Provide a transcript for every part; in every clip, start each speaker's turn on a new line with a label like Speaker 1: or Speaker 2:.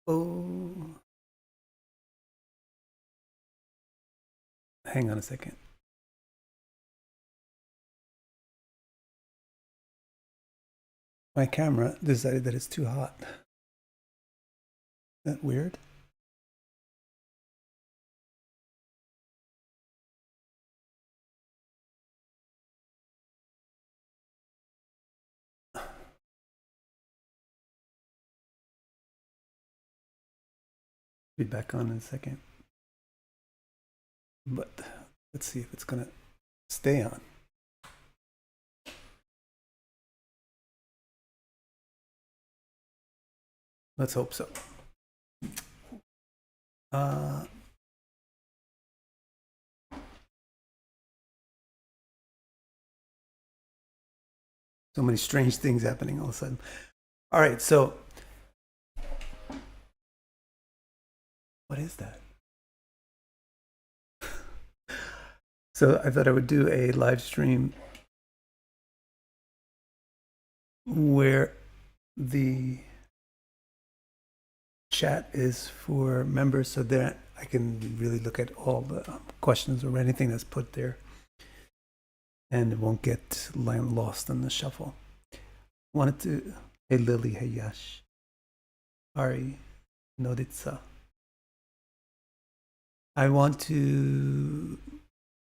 Speaker 1: Oh, hang on a second. My camera decided that it's too hot. Isn't that weird? Be back on in a second. But let's see if it's gonna stay on. Let's hope so. Uh, so many strange things happening all of a sudden. All right, so what is that? So I thought I would do a live stream where the chat is for members so that I can really look at all the questions or anything that's put there and it won't get lost in the shuffle. Wanted to, hey Lily, hey Yash, Ari, Noditsa. I want to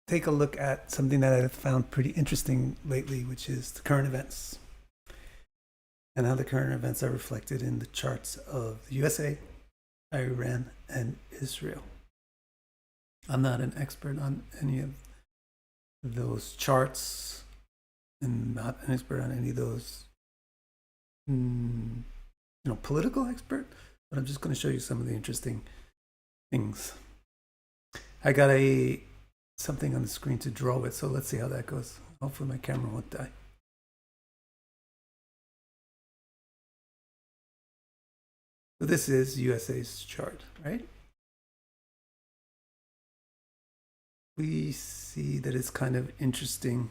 Speaker 1: take a look at something that I've found pretty interesting lately, which is the current events and how the current events are reflected in the charts of the USA, Iran, and Israel. I'm not an expert on any of those charts and not an expert on any of those, political expert, but I'm just going to show you some of the interesting things. I got something on the screen to draw with, so let's see how that goes. Hopefully my camera won't die. So this is USA's chart, right? We see that it's kind of interesting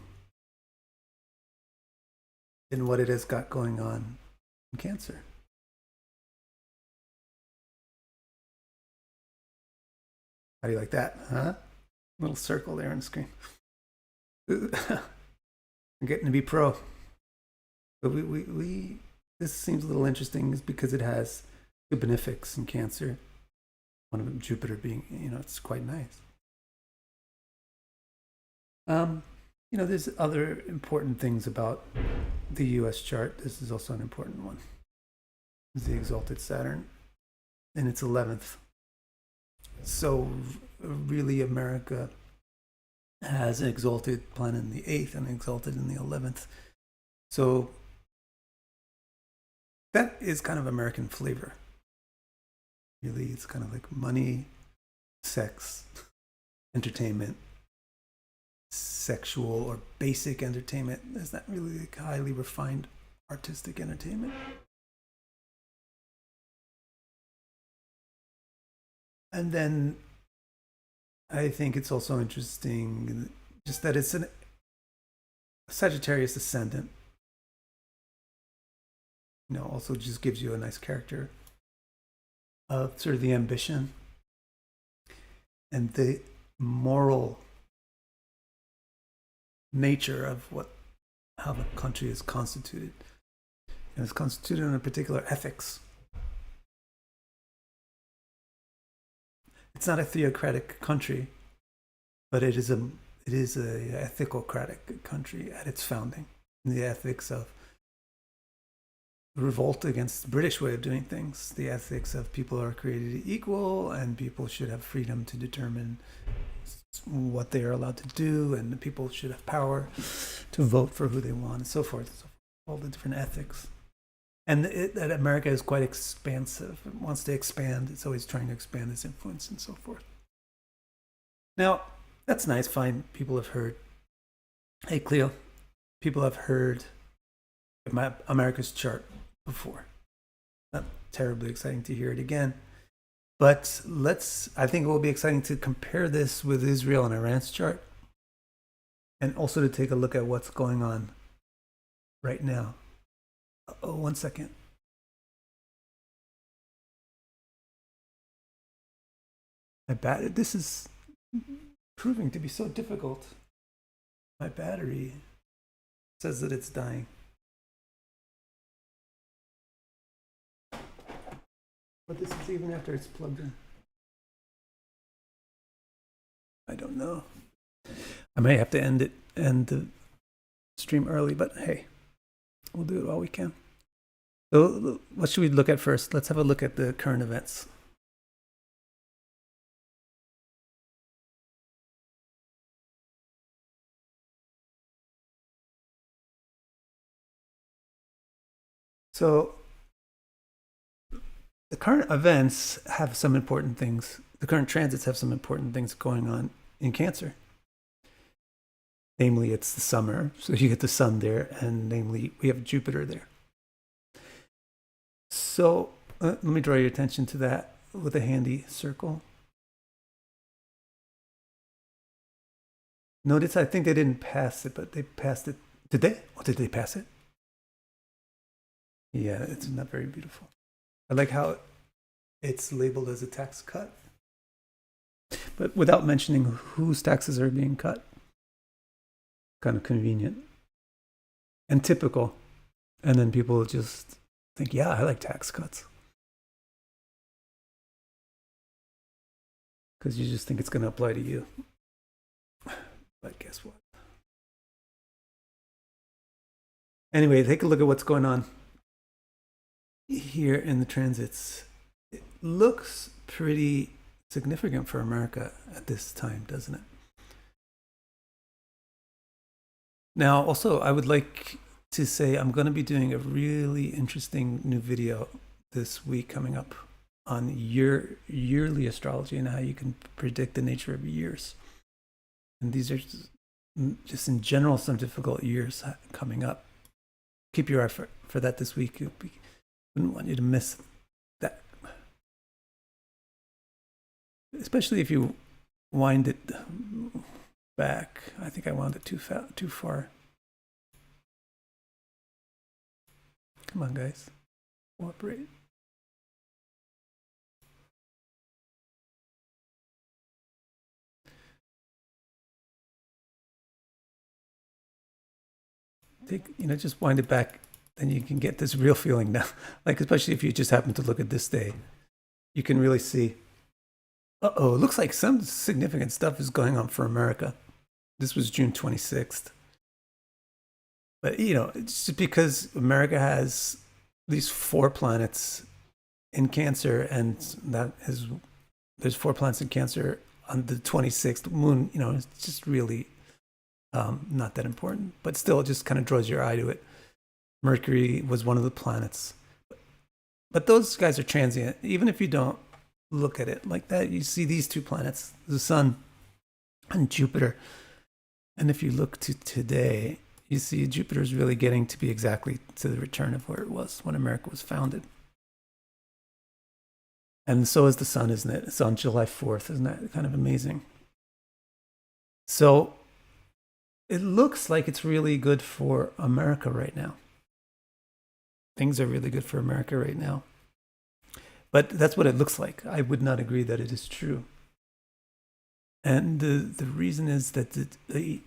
Speaker 1: in what it has got going on in Cancer. How do you like that, huh? Little circle there on the screen. I'm getting to be pro. But we this seems a little interesting is because it has two benefics in Cancer. One of them, Jupiter, being, it's quite nice. There's other important things about the US chart. This is also an important one. This is the exalted Saturn in its 11th. So really America has an exalted planet in the 8th and exalted in the 11th. So that is kind of American flavor. Really, it's kind of like money, sex, entertainment, sexual or basic entertainment. There's not really like highly refined artistic entertainment. And then I think it's also interesting just that it's a Sagittarius ascendant. Also just gives you a nice character of sort of the ambition and the moral nature of how the country is constituted. And it's constituted on a particular ethics. It's not a theocratic country, but it is a ethicocratic country at its founding. The ethics of revolt against the British way of doing things, the ethics of people are created equal and people should have freedom to determine what they are allowed to do, and the people should have power to vote for who they want, and so forth. So all the different ethics. And that America is quite expansive. It wants to expand. It's always trying to expand its influence and so forth. Now, that's nice. Fine. People have heard. Hey, Cleo. People have heard America's chart before. Not terribly exciting to hear it again. But I think it will be exciting to compare this with Israel and Iran's chart. And also to take a look at what's going on right now. Oh, 1 second. This is proving to be so difficult. My battery says that it's dying. But this is even after it's plugged in. I don't know. I may have to end the stream early, but hey, we'll do it while we can. So what should we look at first? Let's have a look at the current events. So the current events have some important things. The current transits have some important things going on in Cancer. Namely, it's the summer, so you get the sun there, and namely, we have Jupiter there. So let me draw your attention to that with a handy circle. Notice, I think they didn't pass it, but they passed it. Did they? Or did they pass it? Yeah, it's not very beautiful. I like how it's labeled as a tax cut, but without mentioning whose taxes are being cut. Kind of convenient and typical. And then people just think, yeah, I like tax cuts. Because you just think it's going to apply to you. But guess what? Anyway, take a look at what's going on here in the transits. It looks pretty significant for America at this time, doesn't it? Now, also, I would like to say I'm going to be doing a really interesting new video this week coming up on yearly astrology and how you can predict the nature of years. And these are just in general some difficult years coming up. Keep your eye for that this week. Wouldn't want you to miss that. Especially if you wind it back. I think I wound it too far. Come on, guys. Cooperate. Just wind it back, then you can get this real feeling now. Like, especially if you just happen to look at this day, you can really see, it looks like some significant stuff is going on for America. This was June 26th. But, it's just because America has these 4 planets in Cancer, and there's 4 planets in Cancer on the 26th moon, it's just really not that important, but still it just kind of draws your eye to it. Mercury was one of the planets. But those guys are transient. Even if you don't look at it like that, you see these 2 planets, the sun and Jupiter. And if you look to today, you see Jupiter is really getting to be exactly to the return of where it was when America was founded. And so is the sun, isn't it? It's on July 4th. Isn't that kind of amazing? So it looks like it's really good for America right now. Things are really good for America right now. But that's what it looks like. I would not agree that it is true. And the reason is that the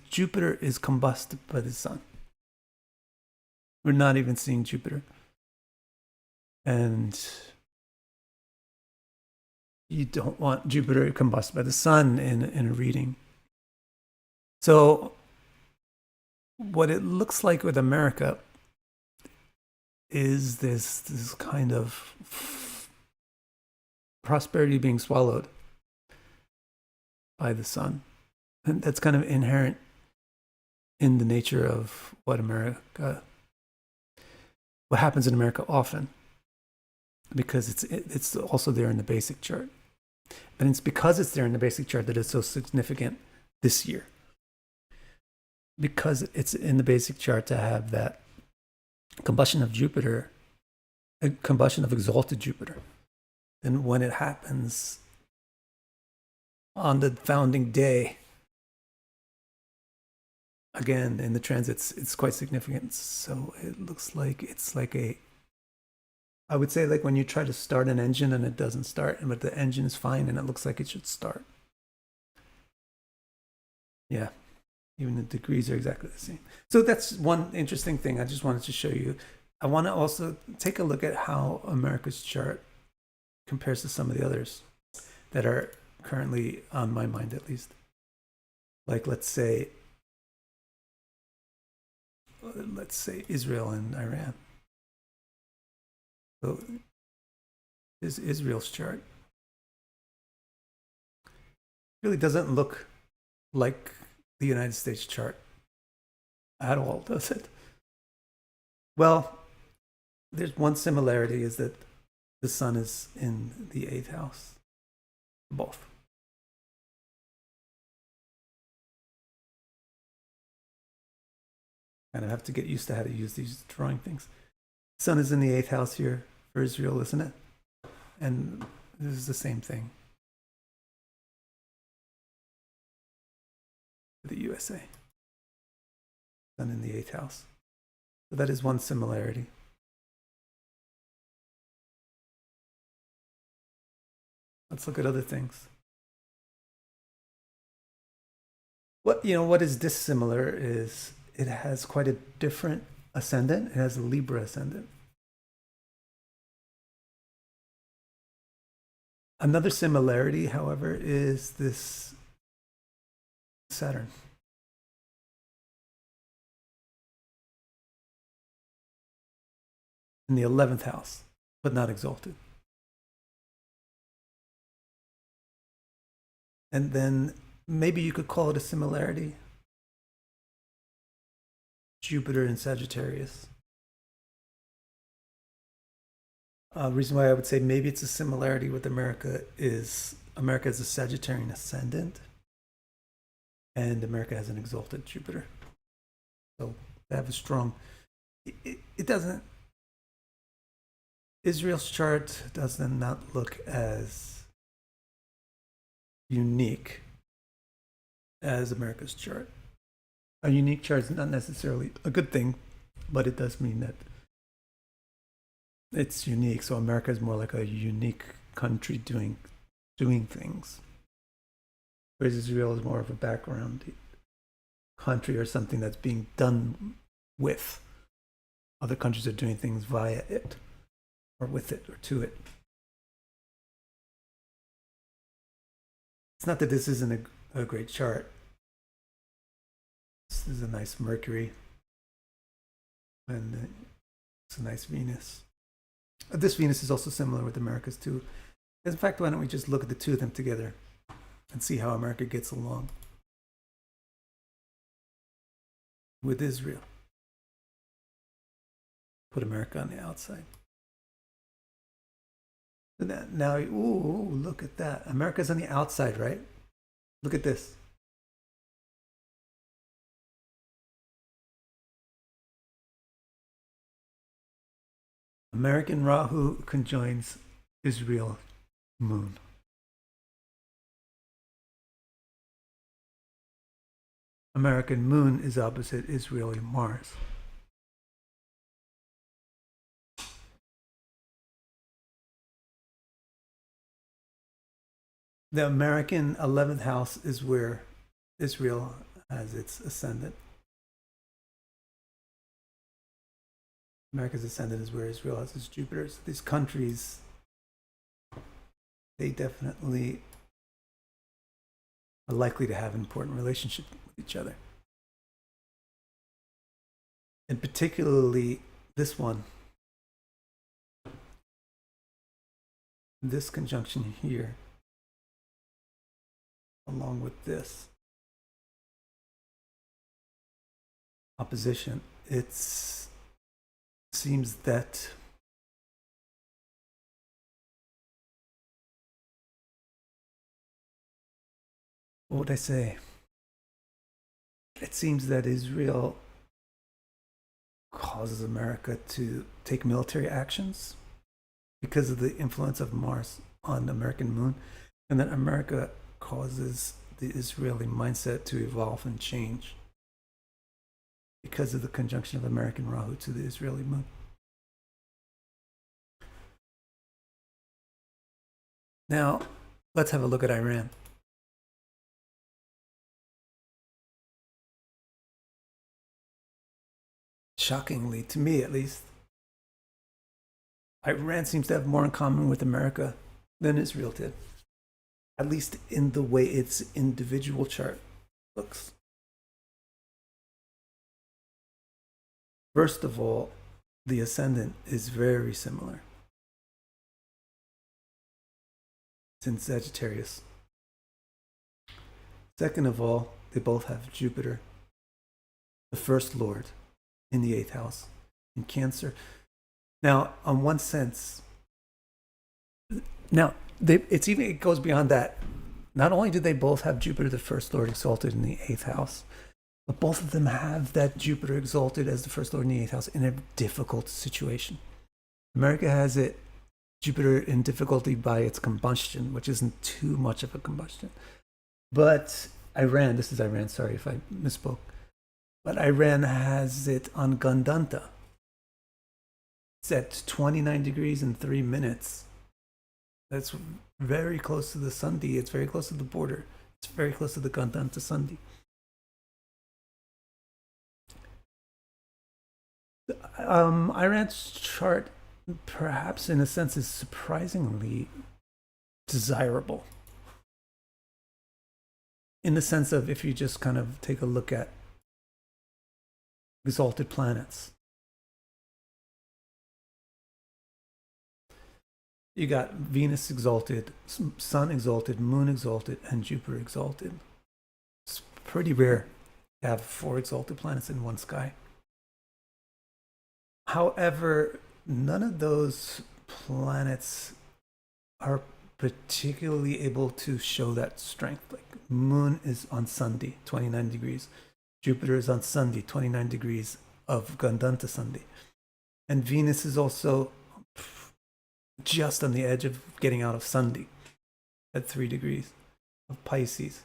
Speaker 1: Jupiter is combusted by the sun. We're not even seeing Jupiter. And you don't want Jupiter combusted by the sun in a reading. So what it looks like with America is this kind of prosperity being swallowed by the sun. And that's kind of inherent in the nature of what happens in America often, because it's also there in the basic chart. And it's because it's there in the basic chart that it's so significant this year. Because it's in the basic chart to have that combustion of Jupiter, a combustion of exalted Jupiter. And when it happens on the founding day, again, in the transits, it's quite significant. So it looks like it's like a I would say like when you try to start an engine and it doesn't start, but the engine is fine and it looks like it should start. Yeah, even the degrees are exactly the same. So that's one interesting thing I just wanted to show you. I want to also take a look at how America's chart compares to some of the others that are currently on my mind, at least. Like let's say Israel and Iran. So is Israel's chart. Really doesn't look like the United States chart at all, does it? Well, there's one similarity is that the sun is in the 8th house. Both. Kind of have to get used to how to use these drawing things. Sun is in the 8th house here for Israel, isn't it? And this is the same thing for the USA. Sun in the 8th house. So that is one similarity. Let's look at other things. What is dissimilar is it has quite a different ascendant. It has a Libra ascendant. Another similarity, however, is this Saturn. In the 11th house, but not exalted. And then maybe you could call it a similarity. Jupiter in Sagittarius. Reason why I would say maybe it's a similarity with America is a Sagittarian ascendant, and America has an exalted Jupiter. So they have a strong. It doesn't. Israel's chart does not look as unique as America's chart. A unique chart is not necessarily a good thing, but it does mean that it's unique. So America is more like a unique country doing things, whereas Israel is more of a background country or something that's being done with. Other countries are doing things via it, or with it, or to it. It's not that this isn't a great chart. This is a nice Mercury, and it's a nice Venus. This Venus is also similar with America's too. In fact, why don't we just look at the two of them together and see how America gets along with Israel. Put America on the outside. Now, ooh, look at that. America's on the outside, right? Look at this. American Rahu conjoins Israel moon. American moon is opposite Israeli Mars. The American 11th house is where Israel has its ascendant. America's ascendant is where Israel has its Jupiter. So these countries, they definitely are likely to have an important relationship with each other. And particularly this one, this conjunction here, along with this opposition, it seems that what would I say? It seems that Israel causes America to take military actions because of the influence of Mars on the American moon, and that America causes the Israeli mindset to evolve and change because of the conjunction of American Rahu to the Israeli moon. Now, let's have a look at Iran. Shockingly, to me at least, Iran seems to have more in common with America than Israel did, at least in the way its individual chart looks. First of all, the ascendant is very similar. It's in Sagittarius. Second of all, they both have Jupiter, the first lord, in the 8th house, in Cancer. Now, on one sense, it goes beyond that. Not only do they both have Jupiter, the first lord, exalted in the 8th house, but both of them have that Jupiter exalted as the first lord in the 8th house in a difficult situation. America has it, Jupiter in difficulty by its combustion, which isn't too much of a combustion. But Iran, this is Iran, sorry if I misspoke, but Iran has it on Gandanta. It's at 29 degrees and 3 minutes. That's very close to the Sundhi. It's very close to the border. It's very close to the Gandanta Sundhi. Iran's chart, perhaps in a sense, is surprisingly desirable. In the sense of, if you just kind of take a look at exalted planets, you got Venus exalted, Sun exalted, Moon exalted, and Jupiter exalted. It's pretty rare to have 4 exalted planets in one sky. However, none of those planets are particularly able to show that strength. Like Moon is on Sundhi, 29 degrees. Jupiter is on Sundhi, 29 degrees of Gandanta Sundhi. And Venus is also just on the edge of getting out of Sundhi at 3 degrees of Pisces.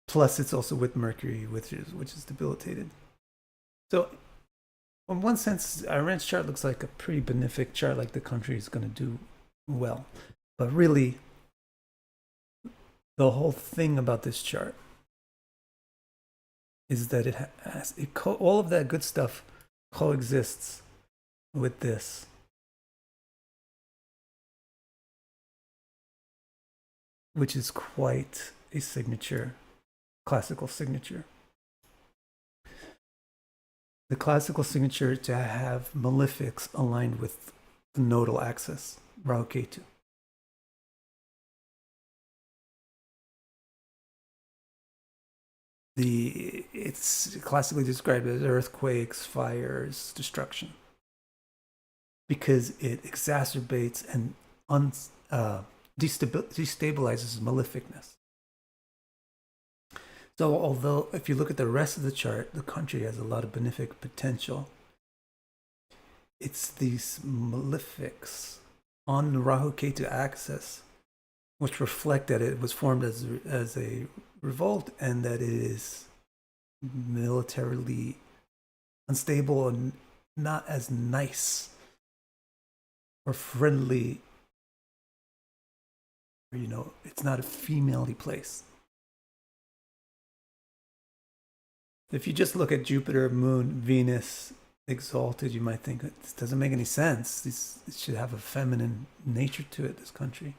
Speaker 1: Plus, it's also with Mercury, which is debilitated. So, in one sense, Iran's chart looks like a pretty benefic chart, like the country is going to do well. But really, the whole thing about this chart is that it has all of that good stuff coexists with this. Which is quite a signature, classical signature. The classical signature to have malefics aligned with the nodal axis, Rahu Ketu. It's classically described as earthquakes, fires, destruction, because it exacerbates and destabilizes maleficness. So, although if you look at the rest of the chart, the country has a lot of benefic potential, it's these malefics on the Rahu Ketu axis which reflect that it was formed as a revolt and that it is militarily unstable and not as nice or friendly. It's not a female-y place. If you just look at Jupiter, Moon, Venus exalted, you might think this doesn't make any sense. It should have a feminine nature to it, this country.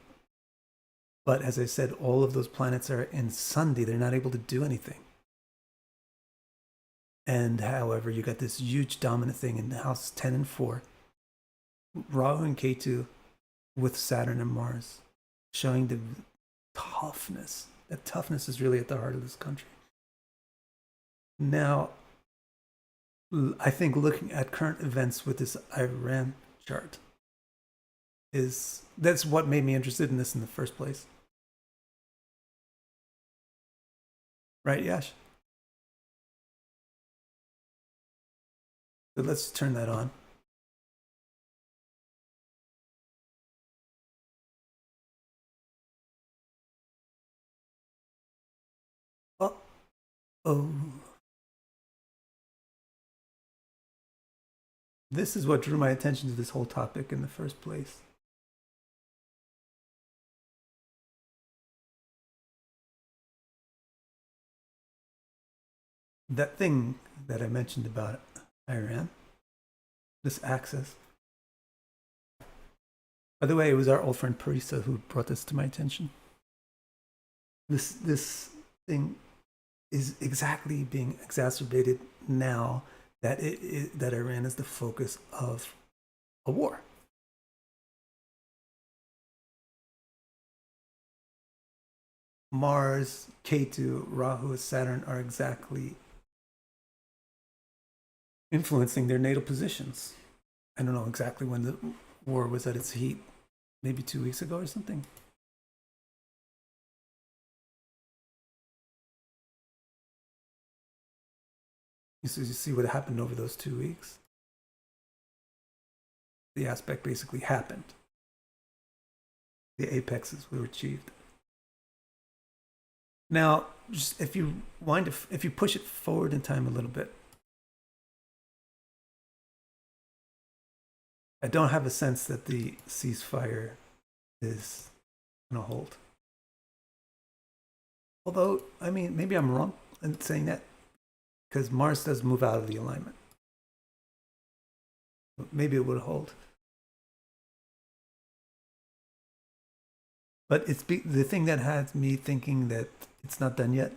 Speaker 1: But as I said, all of those planets are in Sundhi. They're not able to do anything. And however, you got this huge dominant thing in house 10 and 4. Rahu and Ketu with Saturn and Mars, showing the toughness. That toughness is really at the heart of this country. Now, I think looking at current events with this Iran chart that's what made me interested in this in the first place. Right, Yash? So let's turn that on. Oh. This is what drew my attention to this whole topic in the first place. that thing that I mentioned about Iran, this axis. By the way, it was our old friend Parisa who brought this to my attention. This thing is exactly being exacerbated now that that Iran is the focus of a war. Mars, Ketu, Rahu, Saturn are exactly influencing their natal positions. I don't know exactly when the war was at its heat, maybe 2 weeks ago or something. You see what happened over those 2 weeks? The aspect basically happened. The apexes were achieved. Now, just if you push it forward in time a little bit, I don't have a sense that the ceasefire is going to hold. Although, I mean, maybe I'm wrong in saying that, because Mars does move out of the alignment. Maybe it would hold. But the thing that has me thinking that it's not done yet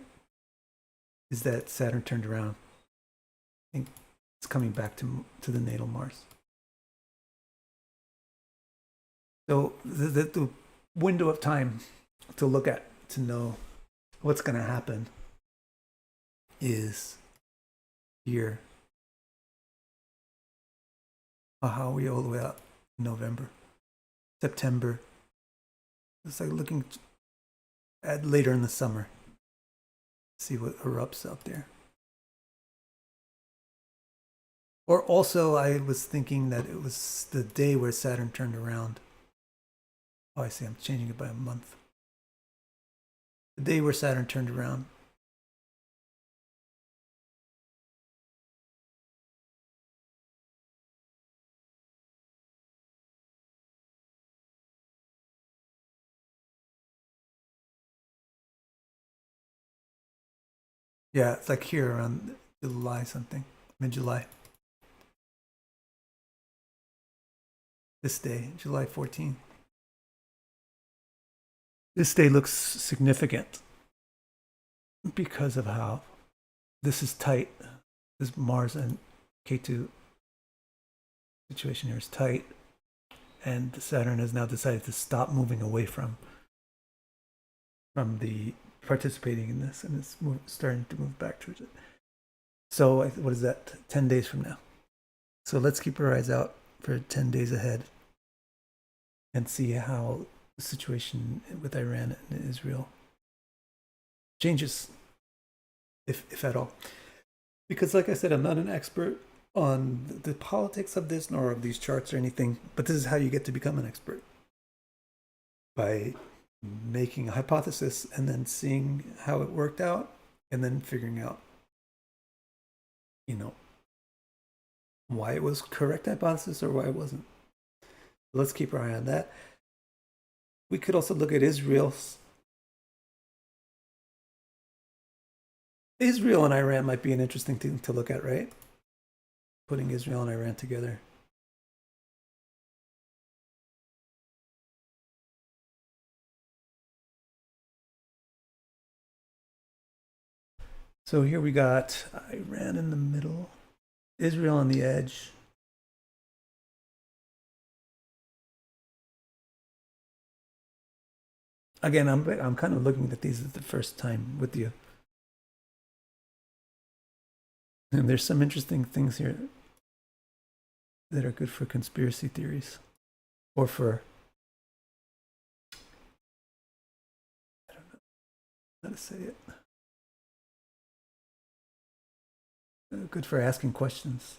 Speaker 1: is that Saturn turned around. I think it's coming back to the natal Mars. So the window of time to look at to know what's going to happen is here. How are we all the way up? November, September. It's like looking at later in the summer. See what erupts out there. Or also, I was thinking that it was the day where Saturn turned around. Oh, I see. I'm changing it by a month. The day where Saturn turned around. Yeah, it's like here around July something, mid-July. This day, July 14th. This day looks significant because of how this is tight. This Mars and Ketu situation here is tight, and Saturn has now decided to stop moving away from the participating in this, and it's starting to move back towards it. So what is that? 10 days from now. So let's keep our eyes out for 10 days ahead and see how the situation with Iran and Israel changes, if at all. Because like I said, I'm not an expert on the politics of this nor of these charts or anything, but this is how you get to become an expert. By making a hypothesis and then seeing how it worked out and then figuring out, why it was correct hypothesis or why it wasn't. Let's keep our eye on that. We could also look at Israel and Iran might be an interesting thing to look at, right? Putting Israel and Iran together. So here we got Iran in the middle, Israel on the edge. Again, I'm kind of looking at these at the first time with you. And there's some interesting things here that are good for conspiracy theories or for, I don't know how to say it. Good for asking questions.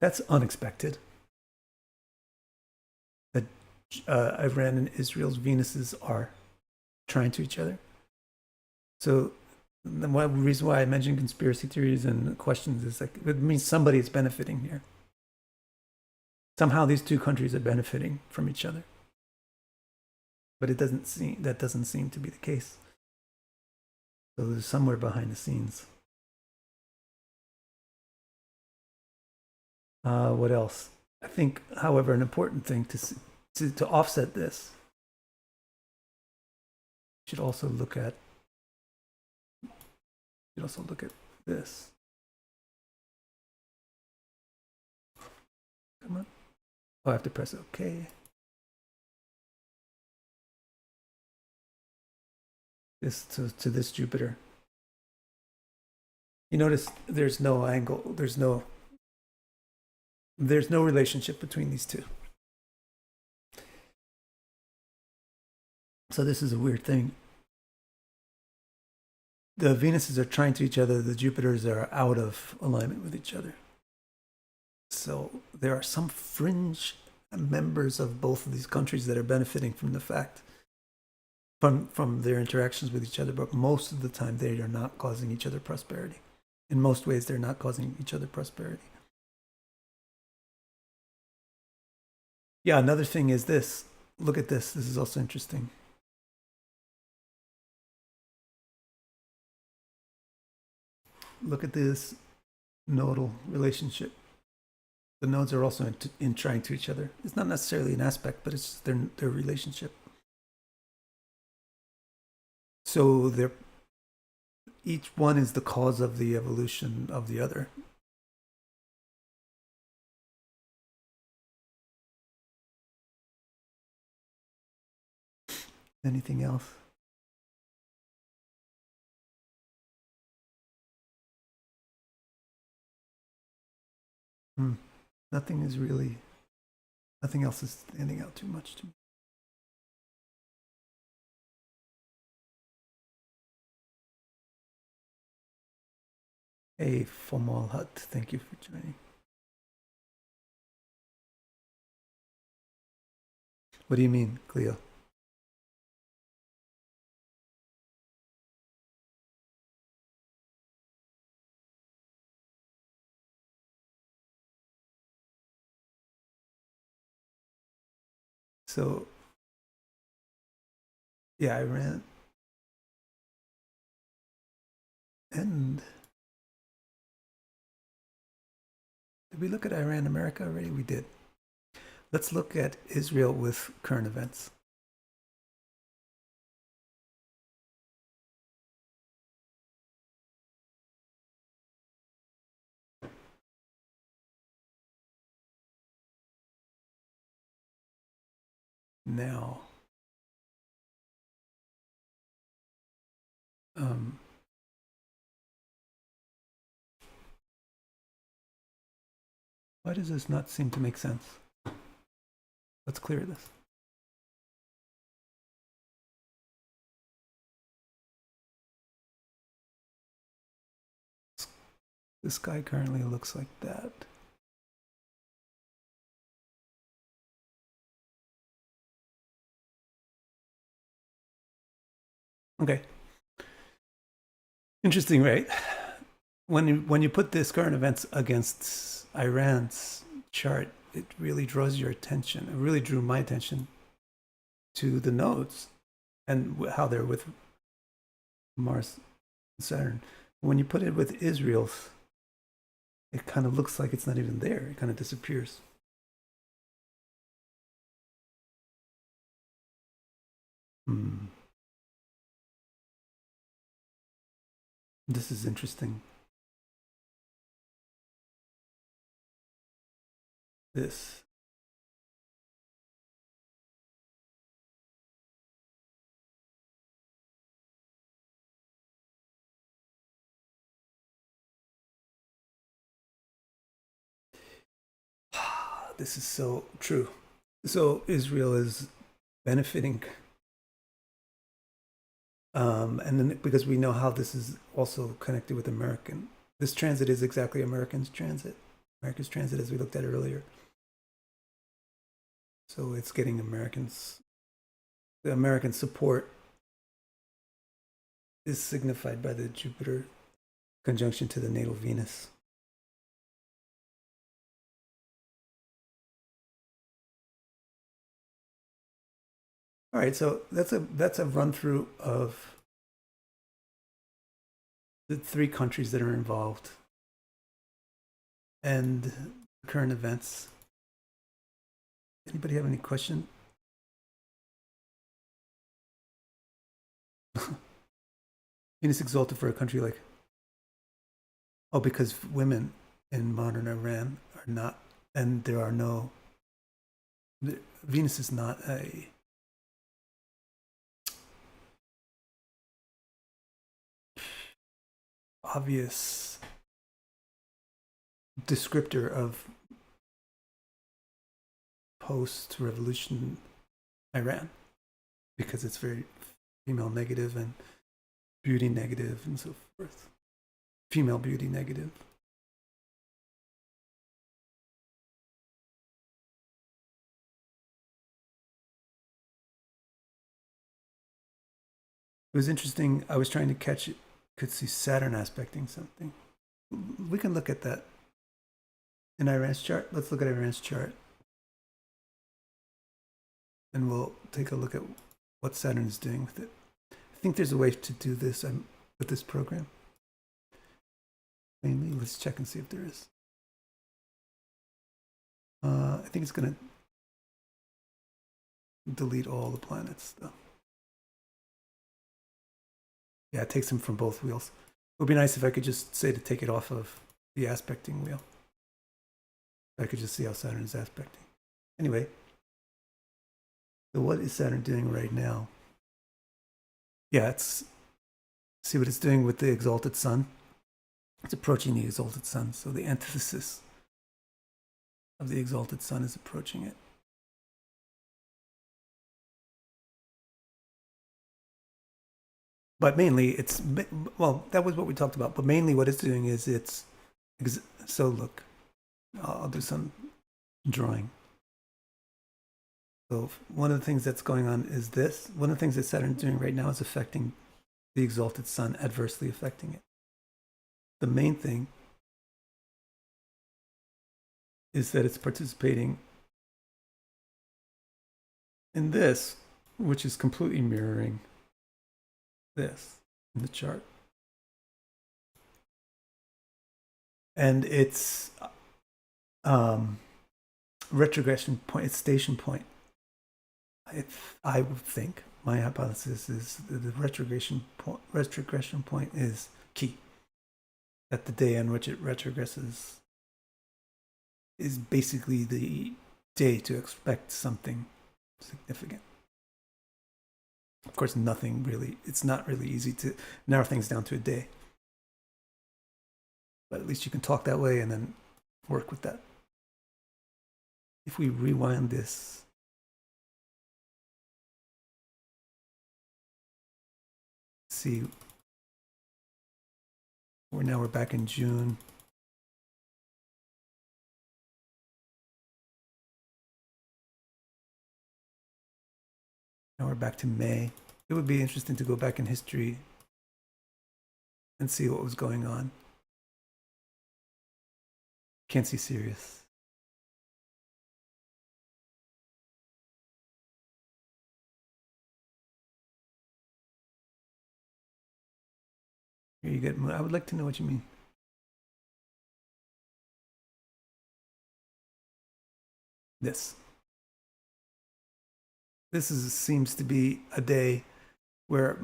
Speaker 1: That's unexpected. That Iran and Israel's Venuses are trying to each other. So the reason why I mentioned conspiracy theories and questions is like it means somebody is benefiting here. Somehow these two countries are benefiting from each other. But that doesn't seem to be the case. So there's somewhere behind the scenes. What else? I think, however, an important thing to offset this, you should also look at this. Come on. Oh, I have to press OK. This to this Jupiter. You notice there's no angle. There's no relationship between these two. So this is a weird thing. The Venuses are trying to each other. The Jupiters are out of alignment with each other. So there are some fringe members of both of these countries that are benefiting from the fact from their interactions with each other, but most of the time they are not causing each other prosperity. In most ways, they're not causing each other prosperity. Yeah, another thing is this. Look at this. This is also interesting. Look at this nodal relationship. The nodes are also in trying to each other. It's not necessarily an aspect, but it's their relationship. So each one is the cause of the evolution of the other. Anything else? Nothing else is standing out too much to me. Hey, Fomal Hut, thank you for joining. What do you mean, Cleo? So, yeah, Iran. And did we look at Iran, America already? We did. Let's look at Israel with current events. Now, why does this not seem to make sense? Let's clear this. The sky currently looks like that. Okay. Interesting, right? When you put this current events against Iran's chart, it really draws your attention. It really drew my attention to the nodes and how they're with Mars and Saturn. When you put it with Israel's, it kind of looks like it's not even there. It kind of disappears. This is interesting. This. This is so true. So Israel is benefiting, and then because we know how this is also connected with American. This transit is exactly America's transit, as we looked at earlier. So it's getting the American support is signified by the Jupiter conjunction to the natal Venus. All right, so that's a run through of the three countries that are involved, and current events. Anybody have any question? Venus exalted for a country like, oh, because women in modern Iran are not, and there are no, Venus is not a obvious descriptor of post-revolution Iran, because it's very female negative and beauty negative and so forth. Female beauty negative. It was interesting. I was trying to catch it. Could see Saturn aspecting something. We can look at that in Iran's chart. Let's look at Iran's chart. And we'll take a look at what Saturn is doing with it. I think there's a way to do this with this program. Mainly, let's check and see if there is. I think it's going to delete all the planets, though. Yeah, it takes them from both wheels. It would be nice if I could just say to take it off of the aspecting wheel. I could just see how Saturn is aspecting. Anyway, so what is Saturn doing right now? Yeah, see what it's doing with the exalted sun? It's approaching the exalted sun, so the antithesis of the exalted sun is approaching it. But mainly, well, that was what we talked about. But mainly what it's doing is so look, I'll do some drawing. So one of the things that's going on is this. One of the things that Saturn's doing right now is affecting the exalted sun, adversely affecting it. The main thing is that it's participating in this, which is completely mirroring this in the chart. And its retrogression point, its station point, I would think, my hypothesis is the retrogression point is key. That the day on which it retrogresses is basically the day to expect something significant. Of course, it's not really easy to narrow things down to a day. But at least you can talk that way and then work with that. If we rewind this, see, we're back in June. Now we're back to May. It would be interesting to go back in history and see what was going on. Can't see Sirius. Here you get. I would like to know what you mean. This seems to be a day where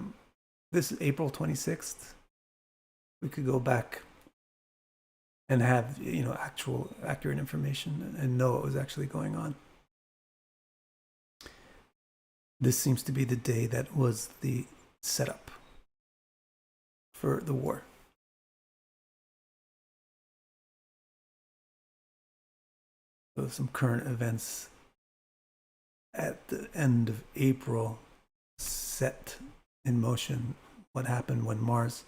Speaker 1: this is April 26th. We could go back and have, actual accurate information and know what was actually going on. This seems to be the day that was the setup for the war. So some current events at the end of April set in motion what happened when Mars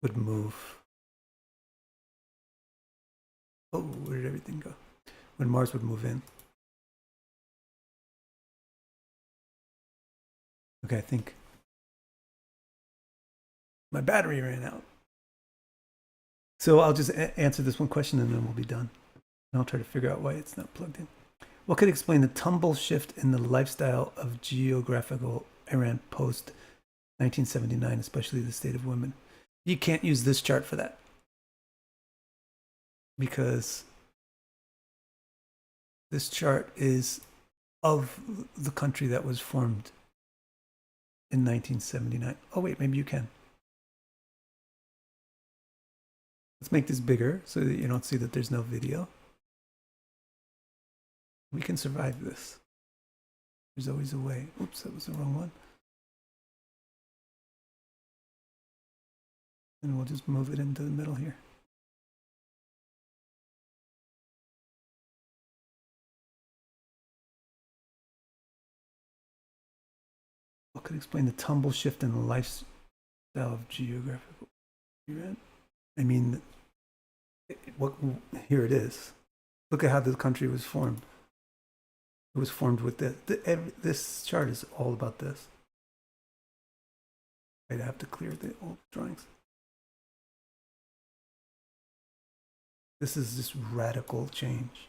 Speaker 1: would move. Oh, where did everything go? When Mars would move in. Okay, I think my battery ran out. So I'll just answer this one question and then we'll be done. And I'll try to figure out why it's not plugged in. What could explain the tumble shift in the lifestyle of geographical Iran post 1979, especially the state of women? You can't use this chart for that because this chart is of the country that was formed in 1979. Oh, wait, maybe you can. Let's make this bigger so that you don't see that there's no video. We can survive this. There's always a way. Oops, that was the wrong one. And we'll just move it into the middle here. What could explain the tumble shift in the lifestyle of geographical event? I mean, what? Here it is. Look at how the country was formed. It was formed with this. This chart is all about this. I'd have to clear the old drawings. This is just radical change.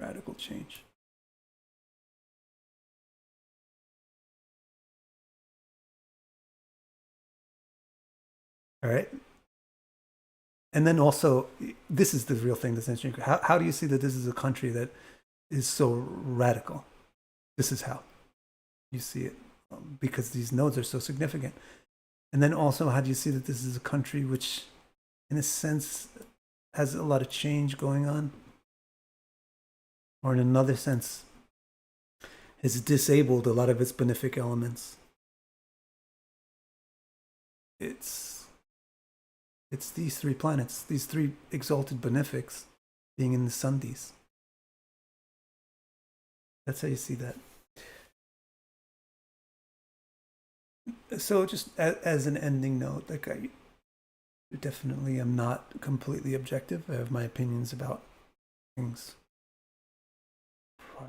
Speaker 1: Radical change. All right. And then also, this is the real thing that's interesting. How do you see that this is a country that is so radical? This is how you see it, because these nodes are so significant. And then also, how do you see that this is a country which, in a sense, has a lot of change going on? Or in another sense, has disabled a lot of its benefic elements. It's these three planets, these three exalted benefics being in the Sundis. That's how you see that. So just as an ending note, like I definitely am not completely objective. I have my opinions about things.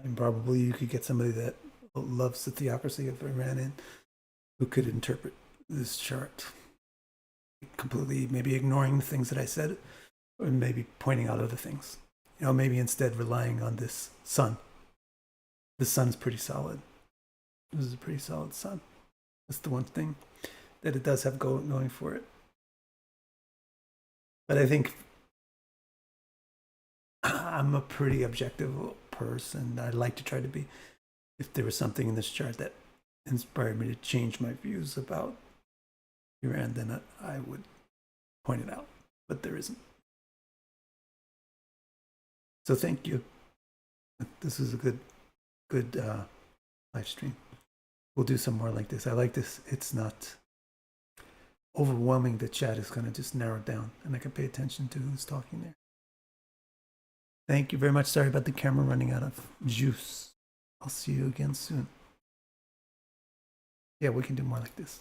Speaker 1: And probably you could get somebody that loves the theocracy of Iran in who could interpret this chart completely, maybe ignoring the things that I said, or maybe pointing out other things. You know, maybe instead relying on this sun. The sun's pretty solid. This is a pretty solid sun. That's the one thing that it does have going for it. But I think I'm a pretty objective person. I'd like to try to be. If there was something in this chart that inspired me to change my views about Iran, then I would point it out. But there isn't. So thank you. This is a good live stream. We'll do some more like this. I like this. It's not overwhelming. The chat is going to just narrow down, and I can pay attention to who's talking there. Thank you very much. Sorry about the camera running out of juice. I'll see you again soon. Yeah, we can do more like this.